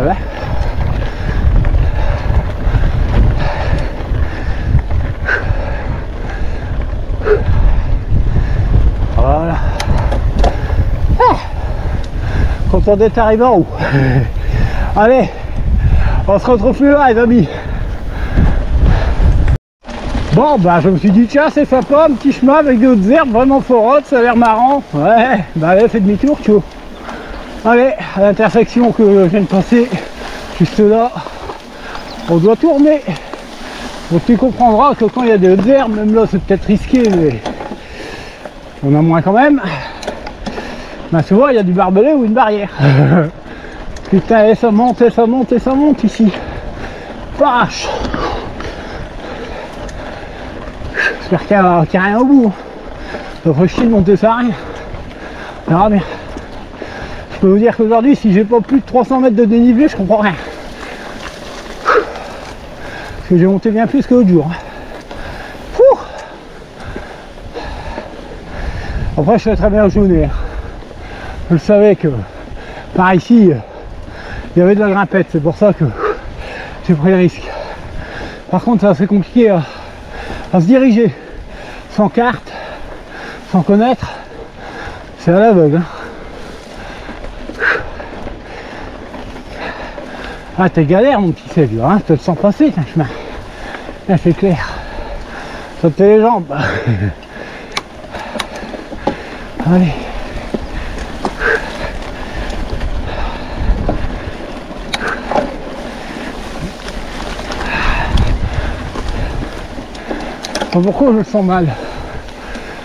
Voilà. Ah, content d'être arrivé en haut. Allez, on se retrouve plus là, les amis. Bon, bah je me suis dit, tiens, c'est sympa, un petit chemin avec d'autres herbes vraiment fortes, ça a l'air marrant. Ouais, bah allez, fais demi-tour, tu vois. Allez, à l'intersection que je viens de passer, juste là, on doit tourner. Donc tu comprendras que quand il y a des hautes herbes, même là c'est peut-être risqué, mais on a moins quand même. Ben tu vois, il y a du barbelé ou une barrière. Putain, et ça monte, et ça monte, et ça monte ici. Vache. J'espère qu'il n'y a rien au bout. Ça ferait chier de monter ça à rien. On verra bien. Je peux vous dire qu'aujourd'hui, si j'ai pas plus de 300 mètres de dénivelé, je comprends rien. Parce que j'ai monté bien plus que l'autre jour. Après, je sais très bien où je venais. Je savais que par ici, il y avait de la grimpette. C'est pour ça que j'ai pris le risque. Par contre, c'est assez compliqué à se diriger sans carte, sans connaître. C'est à l'aveugle. Hein. Ah, t'es galère, mon petit Seb, hein, tu te sens passer, un chemin. Là, c'est clair. Sauter les jambes. Allez. Je sais pas pourquoi je le sens mal.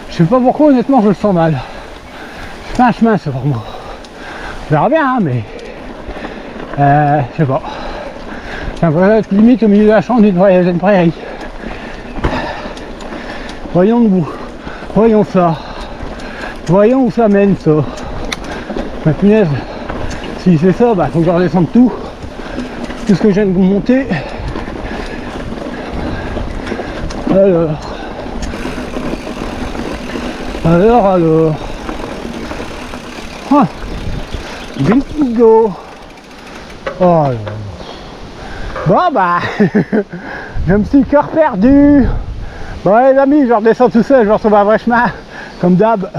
Je sais pas pourquoi, honnêtement, je le sens mal. C'est pas un chemin, c'est vraiment. On verra bien, hein, mais. Je sais pas. J'ai l'impression d'être limite au milieu de la chambre d'une prairie. Voyons debout. Voyons ça. Voyons où ça mène, ça. Ma punaise. Si c'est ça, bah faut que je redescende tout. Tout ce que je viens de vous monter. Alors. Ah. Bingo. Oh là là. Bon bah, j'ai un petit cœur perdu. Bon les amis, je redescends tout seul, je retrouve un vrai chemin, comme d'hab.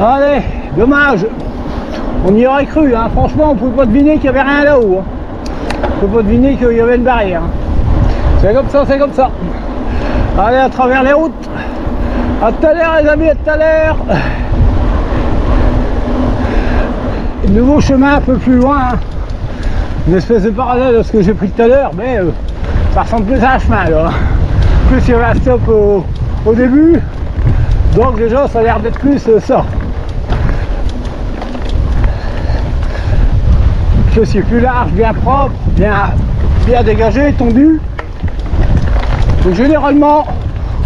Allez, dommage. On y aurait cru, hein. Franchement, on pouvait pas deviner qu'il y avait rien là-haut. Hein. On pouvait pas deviner qu'il y avait une barrière. Hein. C'est comme ça, c'est comme ça. Allez, à travers les routes. À tout à l'heure, les amis, à tout à l'heure. Nouveau chemin un peu plus loin. Hein. une espèce de parallèle à ce que j'ai pris tout à l'heure, mais ça ressemble plus à un chemin là. Plus il y avait un stop au début, donc déjà ça a l'air d'être plus ça. Ceci est plus large, bien propre, bien dégagé, tendu. Donc généralement,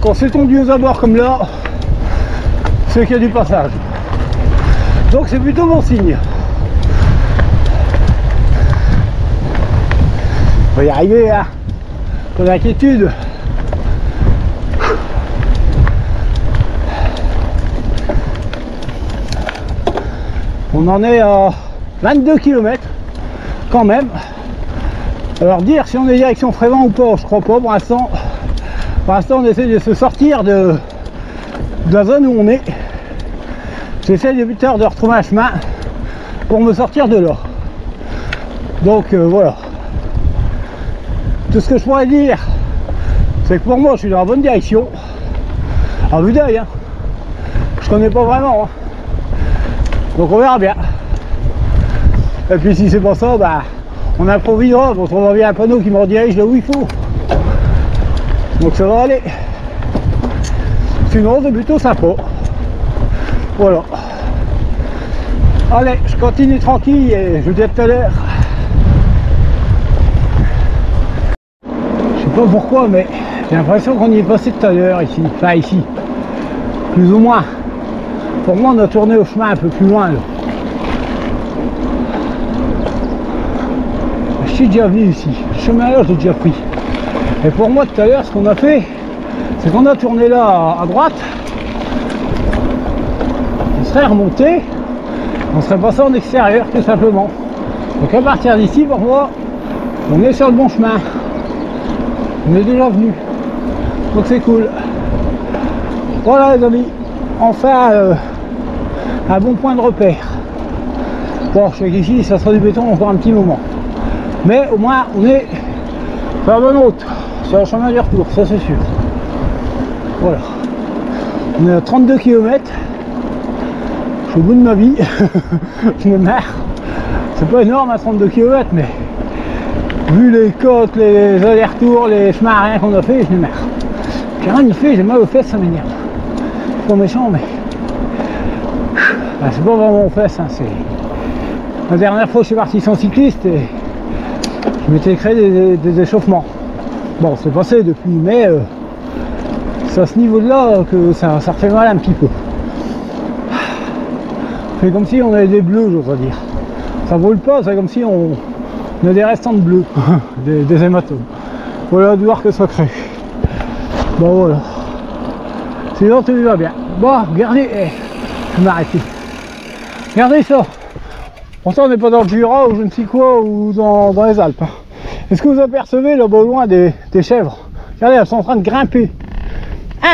quand c'est tendu aux abords comme là, c'est qu'il y a du passage. Donc c'est plutôt bon signe. On va y arriver, hein. Pas d'inquiétude. On en est à 22 km quand même. Alors dire si on est direction Frévent ou pas, je crois pas pour l'instant. Pour l'instant on essaie de se sortir de la zone où on est. J'essaie depuis tout à l'heure de retrouver un chemin pour me sortir de là. Donc voilà. Tout ce que je pourrais dire, c'est que pour moi je suis dans la bonne direction. À vue d'œil, hein. Je connais pas vraiment. Hein. Donc on verra bien. Et puis si c'est pas ça, bah, on improvisera, on trouvera bien un panneau qui me redirige là où il faut. Donc ça va aller. Sinon c'est plutôt sympa. Voilà. Allez, je continue tranquille et je vous dis à tout à l'heure. Je sais pas pourquoi, mais j'ai l'impression qu'on y est passé tout à l'heure ici. Enfin ici. Plus ou moins. Pour moi on a tourné au chemin un peu plus loin là. Je suis déjà venu ici. Ce chemin là je l'ai déjà pris. Et pour moi tout à l'heure ce qu'on a fait, c'est qu'on a tourné là à droite. On serait remonté. On serait passé en extérieur tout simplement. Donc à partir d'ici pour moi, on est sur le bon chemin. On est déjà venu. Donc c'est cool. Voilà les amis. Enfin un bon point de repère. Bon, je sais qu'ici ça sera du béton encore un petit moment. Mais au moins on est sur la bonne route. Sur le chemin du retour, ça c'est sûr. Voilà. On est à 32 km. Je suis au bout de ma vie. Je me marre. C'est pas énorme à 32 km, mais vu les côtes, les allers-retours, les chemins à rien qu'on a fait, je me marre. J'ai rien y fait, j'ai mal aux fesses, ça m'énerve. C'est pas méchant, mais c'est pas vraiment aux fesses. Hein, la dernière fois je suis parti sans cycliste et je m'étais créé des échauffements. Bon, c'est passé depuis, mais c'est à ce niveau-là que ça refait mal un petit peu. C'est comme si on avait des bleus, j'ose dire. Ça brûle pas, c'est comme si on a des restants de bleu, des hématomes. Voilà, de voir que ça crée. Bon voilà. Sinon tout va bien. Bon, regardez, je vais m'arrêter. Regardez ça. Pourtant on n'est pas dans le Jura ou je ne sais quoi, ou dans les Alpes. Est-ce que vous apercevez là-bas au loin des chèvres? Regardez, elles sont en train de grimper.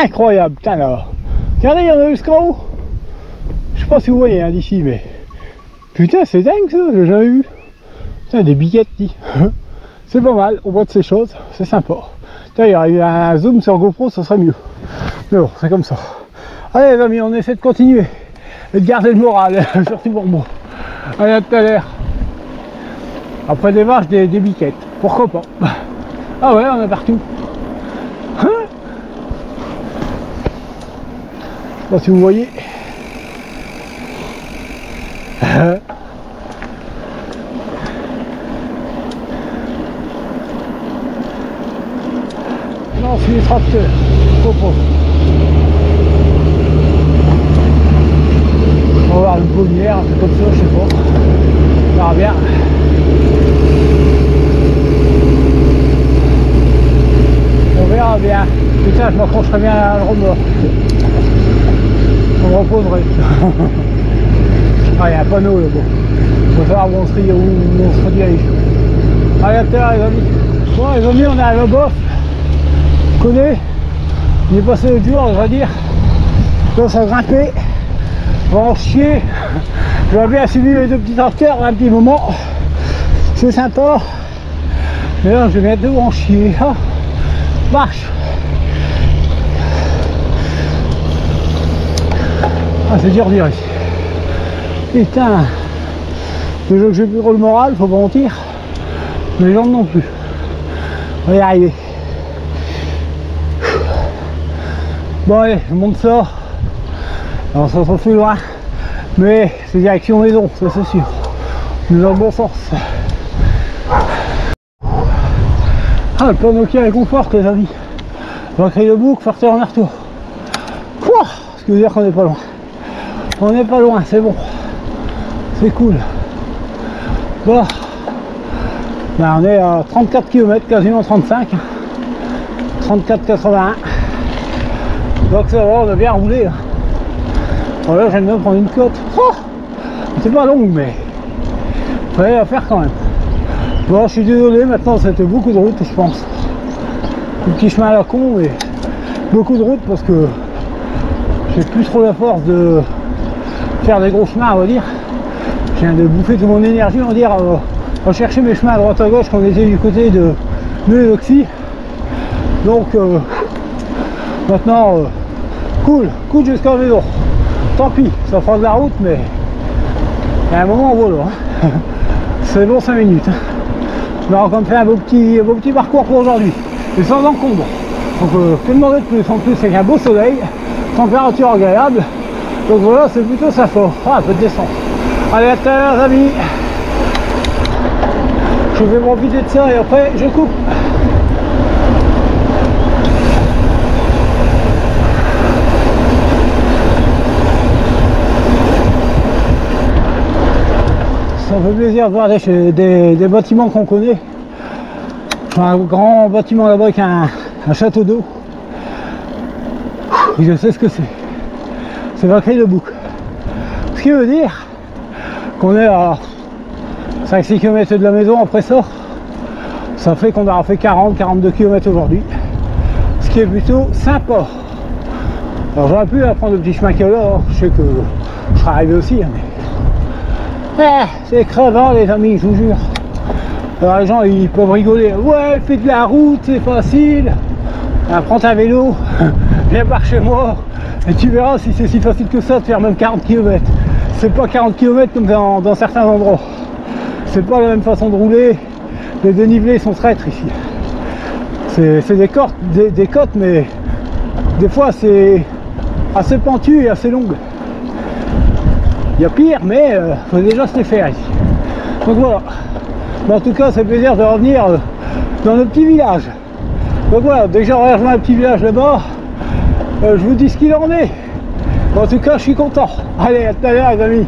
Incroyable, putain là. Regardez, il y en a jusqu'en haut. Je sais pas si vous voyez hein, d'ici, mais putain, c'est dingue ça, j'ai jamais vu. Putain, des biquettes, dit. C'est pas mal, on voit de ces choses, c'est sympa. Putain, il y aurait eu un zoom sur GoPro, ça serait mieux. Mais bon, c'est comme ça. Allez les amis, on essaie de continuer et de garder le moral, surtout pour moi. Allez, à tout à l'heure. Après des vaches, des biquettes, pourquoi pas. Ah ouais, on est partout. Hein? Je sais pas si vous voyez. Non, c'est les tracteurs. On va voir une paumière, un peu comme ça, je sais pas. On verra bien. On verra bien. Putain, je m'accrocherai bien à le remorque. On me reposerait. Ah, il y a un panneau là-bas. Il faut savoir où on se redirige. Allez, à tout à l'heure, les amis. Bon, les amis, on est à la bof. On connaît. On est passé l'autre jour, je vais dire. Là, ça a grimpé. On va en chier. J'aurais bien suivi les deux petits tracteurs un petit moment. C'est sympa. Mais là, je vais bientôt en chier. Ah, marche. Ah, c'est dur dire ici. Putain, déjà que j'ai plus gros le moral, faut pas mentir. Les jambes non plus. On va y arriver. Bon allez, je monte ça. Alors ça se retrouve plus loin. Mais c'est direction maison, ça c'est sûr. On est dans le bon sens. Ah, le panneau qui réconforte les amis. On va créer le bouc, partir en retour. Ce qui veut dire qu'on n'est pas loin. On n'est pas loin, c'est bon. C'est cool. Bon. Là, on est à 34 km, quasiment 35. 34,81. Donc ça va, on a bien roulé. Là. Voilà, j'aime bien prendre une côte. Oh, c'est pas long, mais il fallait la faire quand même. Bon, je suis désolé, maintenant c'était beaucoup de route, je pense. Un petit chemin à la con, mais beaucoup de route parce que j'ai plus trop la force de faire des gros chemins, on va dire. Je viens de bouffer toute mon énergie, on va dire, à chercher mes chemins à droite à gauche quand on était du côté de Méloxy. Donc maintenant, cool jusqu'à la maison. Tant pis, ça fera de la route, mais il y a un moment au volo. Hein. C'est bon 5 minutes. On aura quand même fait un beau petit parcours pour aujourd'hui. Et sans encombre. Donc que demander de plus? En plus c'est qu'un beau soleil, température agréable. Donc voilà, c'est plutôt sympa. Ah, un peu de descente. Allez, à tout à l'heure, amis. Je vais profiter de ça et après je coupe. Ça fait plaisir de voir des bâtiments qu'on connaît. Un grand bâtiment là-bas avec un château d'eau. Je sais ce que c'est. C'est Vacré-le-Bouc. Ce qui veut dire qu'on est à 5-6 km de la maison après ça. Ça fait qu'on aura fait 40-42 km aujourd'hui. Ce qui est plutôt sympa. Alors j'aurais pu prendre le petit chemin qu'il y a là. Je sais que je serais arrivé aussi. Hein, mais... c'est crevant les amis, je vous jure. Alors les gens ils peuvent rigoler. Ouais, fais de la route, c'est facile. Prends ta vélo, viens par chez moi. Et tu verras si c'est si facile que ça de faire même 40 km. C'est pas 40 km comme dans certains endroits. C'est pas la même façon de rouler. Les dénivelés sont traîtres ici. C'est des côtes, mais des fois c'est assez pentu et assez longue. Il y a pire, mais faut déjà se les faire ici. Donc voilà. Mais en tout cas, c'est plaisir de revenir dans le petit village. Donc voilà, déjà on va rejoindre le petit village là-bas. Je vous dis ce qu'il en est. En tout cas, je suis content. Allez, à tout à l'heure les amis.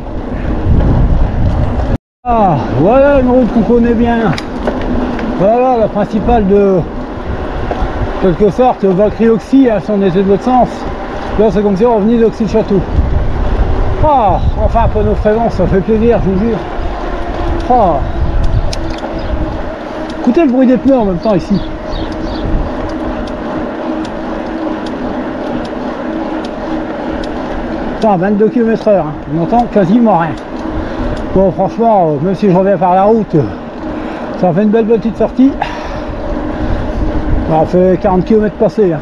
Ah, voilà une route qu'on connaît bien. Voilà la principale de quelque sorte Vacré-Oxy, hein, si on était de l'autre sens. Là c'est comme si on revenait d'Oxy-le-Château. Ah, enfin un panneau fréquent, ça fait plaisir, je vous jure. Ah. Écoutez le bruit des pneus en même temps ici. Putain, 22 km/h, hein. On n'entend quasiment rien. Bon, franchement, même si je reviens par la route, ça fait une belle petite sortie. On fait 40 km passés. Hein.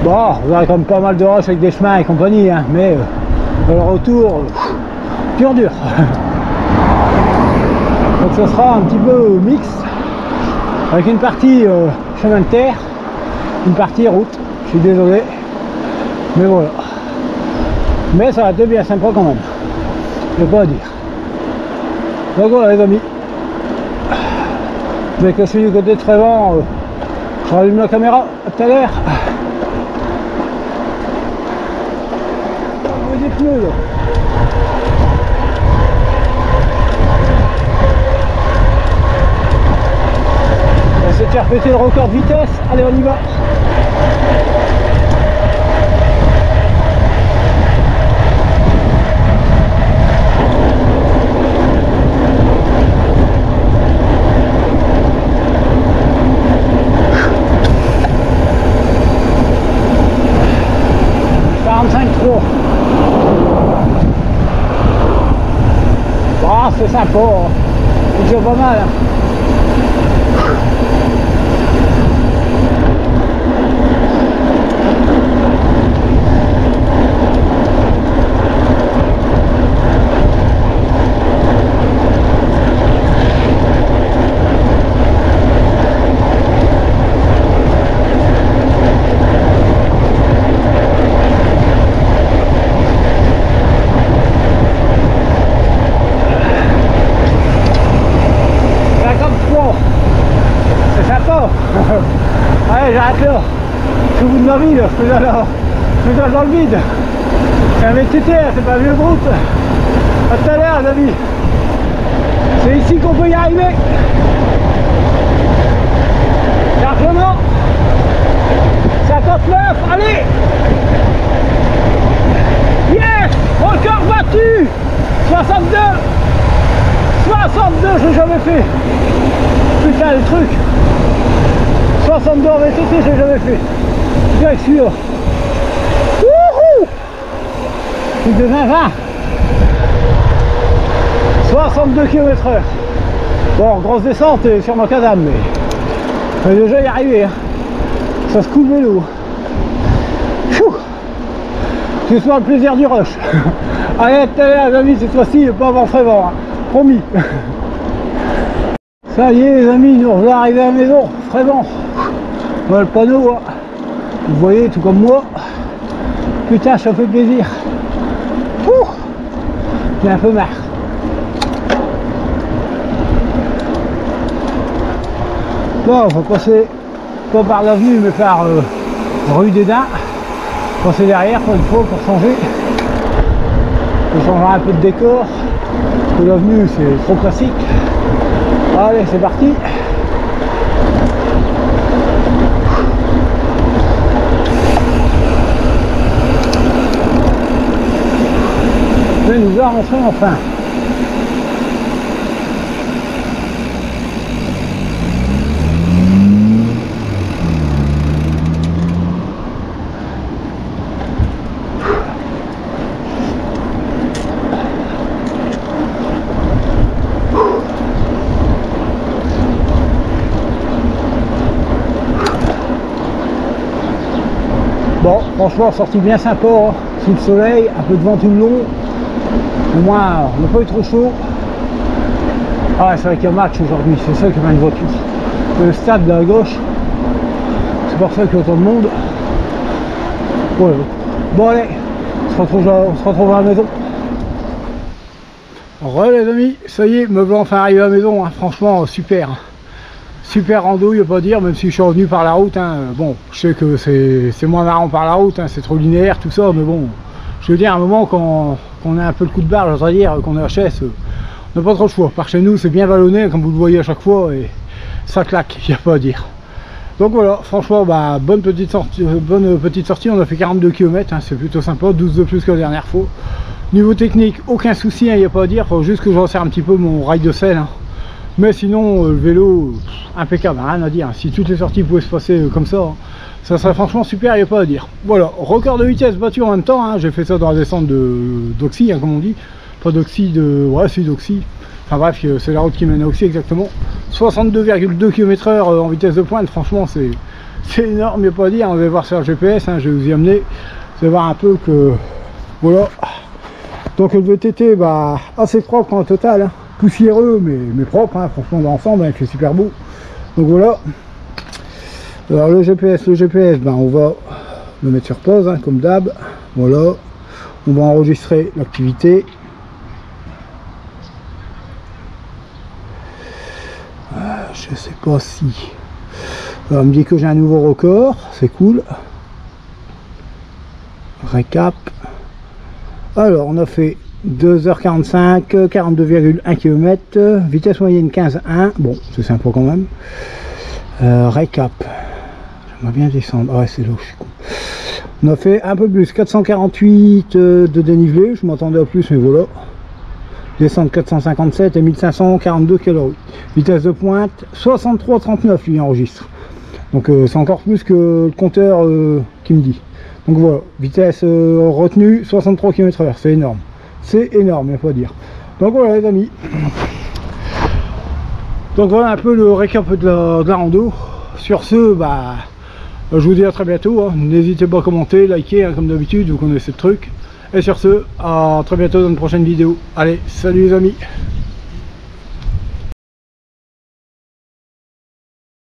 Bon, vous aurez quand même pas mal de rush avec des chemins et compagnie, hein, mais le retour, dur. Donc ce sera un petit peu mix, avec une partie chemin de terre, une partie route. Je suis désolé, mais voilà. Mais ça va être bien sympa quand même. Je n'ai pas à dire. Donc voilà les amis. Dès que je suis du côté de Trévent, je rallume la caméra. À tout à l'heure. Des pneus là. On va essayer de faire péter le record de vitesse. Allez, on y va. C'est sympa, hein. C'est déjà pas mal. Hein. Bon, c'est sympa. Allez, j'arrête là. Je suis au bout de ma vie, là. Je fais dans le vide. C'est un VTT, c'est pas un vieux groupe. À tout à l'heure, les amis. C'est ici qu'on peut y arriver. Largement. 59, allez. Yes, record battu. 62. 62, je l'ai jamais fait. Putain, le truc. 62 en VTT, je l'ai jamais fait. Direct celui-là. Wouhou. Truc de 20-20. 62 km/h. Bon, grosse descente et sur macadam, mais on va déjà y arriver. Hein. Ça se coule vélo. J'espère le plaisir du rush. Allez, tout à l'heure, les amis, cette fois-ci, pas avant très bon. Hein. Promis. Ça y est, les amis, nous on va arriver à la maison. Vraiment. Voilà le panneau. Hein. Vous voyez, tout comme moi. Putain, ça fait plaisir. J'ai un peu marre. Bon, on va passer pas par l'avenue mais par rue des Dains. Passer derrière pour une fois pour changer. Pour changer un peu de décor. Parce que l'avenue c'est trop classique. Allez, c'est parti. Je vais nous avancer enfin. Bon, franchement, sortie bien sympa, hein. Sous le soleil, un peu de vent tout le long. Au moins, on n'a pas eu trop chaud. Ah, c'est vrai qu'il y a match aujourd'hui, c'est ça qui m'a une voiture. Le stade de la gauche, c'est pour ça qu'il y a autant de monde. Voilà. Bon, allez, on se retrouve à la maison. Re les amis, ça y est, me voilà enfin arrivé à la maison, hein. Franchement, super. Super rando, il n'y a pas à dire, même si je suis revenu par la route. Hein. Bon, je sais que c'est moins marrant par la route, hein. C'est trop linéaire, tout ça, mais bon, je veux dire, à un moment, quand on a un peu le coup de barre, j'oserais dire, qu'on est HS, on n'a pas trop le choix. Par chez nous, c'est bien vallonné, comme vous le voyez à chaque fois, et ça claque, il n'y a pas à dire. Donc voilà, franchement, bah, bonne petite sortie, on a fait 42 km, hein, c'est plutôt sympa, 12 de plus que la dernière fois. Niveau technique, aucun souci, il n'y a pas à dire, il faut juste que je resserre un petit peu mon rail de sel. Hein. Mais sinon, le vélo, impeccable, rien à dire. Si toutes les sorties pouvaient se passer comme ça, ça serait franchement super, il n'y a pas à dire. Voilà, record de vitesse battu en même temps, hein. J'ai fait ça dans la descente d'Oxy, hein, comme on dit. Pas d'Oxy, ouais, c'est d'Oxy. Enfin bref, c'est la route qui mène à Oxy exactement. 62,2 km/h en vitesse de pointe, franchement, c'est énorme, il n'y a pas à dire. On va voir sur le GPS, hein, je vais vous y amener. Vous allez voir un peu que, voilà. Donc le VTT, bah, assez propre en total, hein. Poussiéreux mais propre, hein. Franchement dans l'ensemble, hein, il fait super beau. Donc voilà. Alors le GPS, ben, on va le mettre sur pause, hein, comme d'hab. Voilà. On va enregistrer l'activité. Je sais pas si... Alors, on me dit que j'ai un nouveau record, c'est cool. Récap. Alors on a fait 2h45, 42,1 km, vitesse moyenne 15,1, bon c'est sympa quand même. Récap, j'aimerais bien descendre, ah ouais c'est là où je suis con. On a fait un peu plus, 448 de dénivelé, je m'attendais à plus mais voilà. Descente 457 et 1542 km. Vitesse de pointe 63,39 lui enregistre. Donc c'est encore plus que le compteur qui me dit. Donc voilà, vitesse retenue 63 km/h, c'est énorme. C'est énorme, il n'y a pas à dire. Donc voilà les amis. Donc voilà un peu le récap de la rando. Sur ce, bah, je vous dis à très bientôt. Hein. N'hésitez pas à commenter, liker, hein, comme d'habitude, vous connaissez le truc. Et sur ce, à très bientôt dans une prochaine vidéo. Allez, salut les amis.